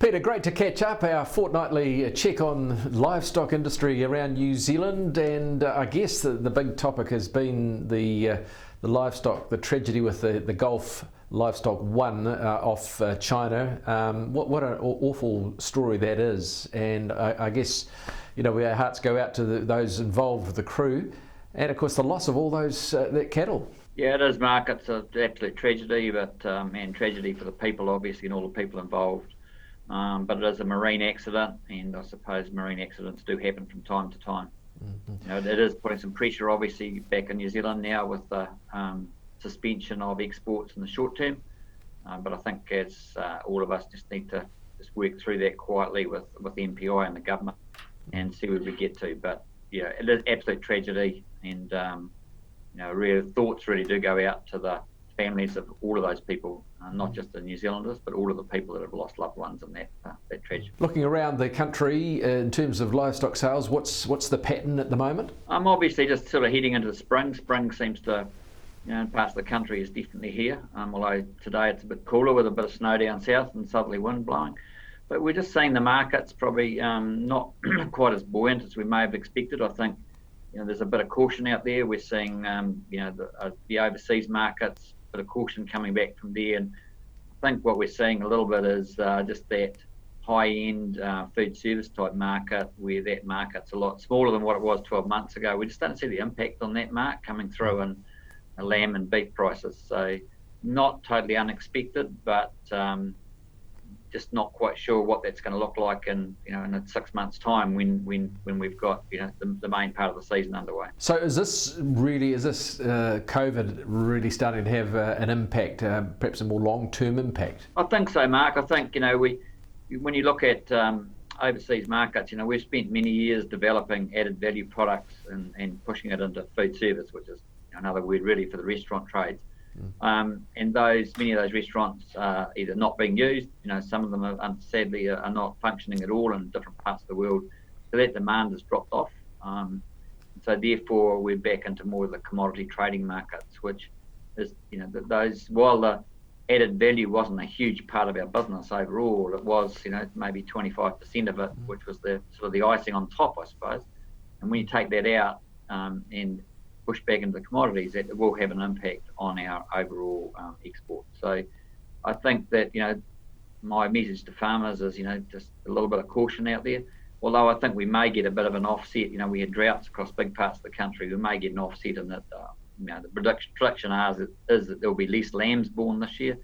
Peter, great to catch up. Our fortnightly check on livestock industry around New Zealand, and I guess the big topic has been the livestock, the tragedy with the Gulf Livestock 1 off China. What an awful story that is, and I guess our hearts go out to those involved with the crew, and of course the loss of all those that cattle. Yeah, it is, Mark. It's an absolute tragedy, and tragedy for the people, obviously, and all the people involved. But it is a marine accident, and I suppose marine accidents do happen from time to time. Mm-hmm. It is putting some pressure, obviously, back in New Zealand now with the suspension of exports in the short term. But I think as all of us just need to just work through that quietly with the MPI and the government and see where we get to. But yeah, it is absolute tragedy, and thoughts really do go out to the families of all of those people, not just the New Zealanders, but all of the people that have lost loved ones in that tragedy. Looking around the country in terms of livestock sales, what's the pattern at the moment? I'm obviously just sort of heading into the spring. Spring seems to, in parts of the country is definitely here. Although today it's a bit cooler with a bit of snow down south and southerly wind blowing. But we're just seeing the markets probably not quite as buoyant as we may have expected. I think there's a bit of caution out there. We're seeing the overseas markets, bit of caution coming back from there, and I think what we're seeing a little bit is just that high-end food service type market, where that market's a lot smaller than what it was 12 months ago. We just don't see the impact on that market coming through in lamb and beef prices. So not totally unexpected, but just not quite sure what that's going to look like in 6 months' time when we've got the main part of the season underway. So is this COVID really starting to have an impact, perhaps a more long-term impact? I think so, Mark. I think when you look at overseas markets, we've spent many years developing added value products and pushing it into food service, which is another word really for the restaurant trades. And many of those restaurants are either not being used, some of them sadly are not functioning at all in different parts of the world, so that demand has dropped off. So therefore we're back into more of the commodity trading markets, which is, while the added value wasn't a huge part of our business overall, it was, maybe 25% of it, which was the sort of the icing on top, I suppose. And when you take that out and push back into the commodities, that it will have an impact on our overall export. So I think that my message to farmers is just a little bit of caution out there. Although I think we may get a bit of an offset. We had droughts across big parts of the country. We may get an offset in that the prediction is that there will be less lambs born this year,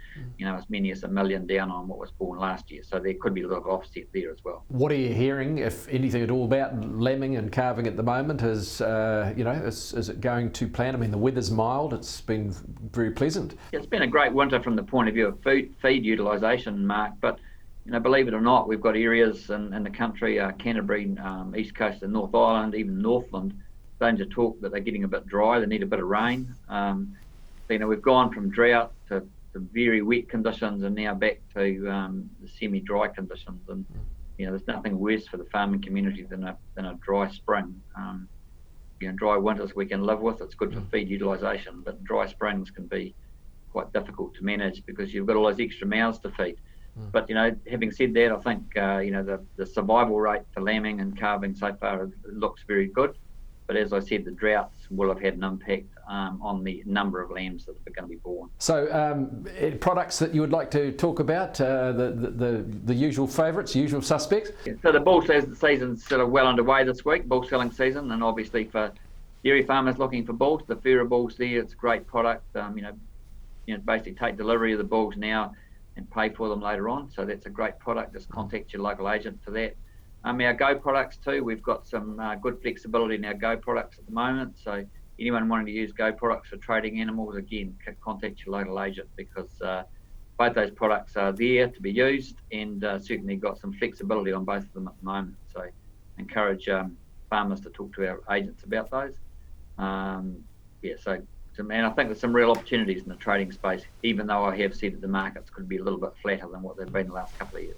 as many as 1 million down on what was born last year. So there could be a little offset there as well. What are you hearing, if anything at all, about lambing and calving at the moment? Is it going to plan? I mean, the weather's mild. It's been very pleasant. It's been a great winter from the point of view of feed utilisation, Mark. But believe it or not, we've got areas in the country, Canterbury, East Coast and North Island, even Northland, starting to talk that they're getting a bit dry. They need a bit of rain. We've gone from drought to very wet conditions and now back to the semi-dry conditions. And there's nothing worse for the farming community than a dry spring. Dry winters we can live with. It's good for feed utilisation, but dry springs can be quite difficult to manage because you've got all those extra mouths to feed. But having said that, I think the survival rate for lambing and calving so far looks very good. But as I said, the droughts will have had an impact on the number of lambs that are going to be born. So products that you would like to talk about, the usual favourites, usual suspects? Yeah, so the bull season's sort of well underway this week, bull selling season, and obviously for dairy farmers looking for bulls, the fairer bulls there, it's a great product. Basically take delivery of the bulls now and pay for them later on. So that's a great product. Just contact your local agent for that. Our Go products too, we've got some good flexibility in our Go products at the moment. So anyone wanting to use Go products for trading animals, again, contact your local agent because both those products are there to be used and certainly got some flexibility on both of them at the moment. So encourage farmers to talk to our agents about those. I think there's some real opportunities in the trading space, even though I have said that the markets could be a little bit flatter than what they've been the last couple of years.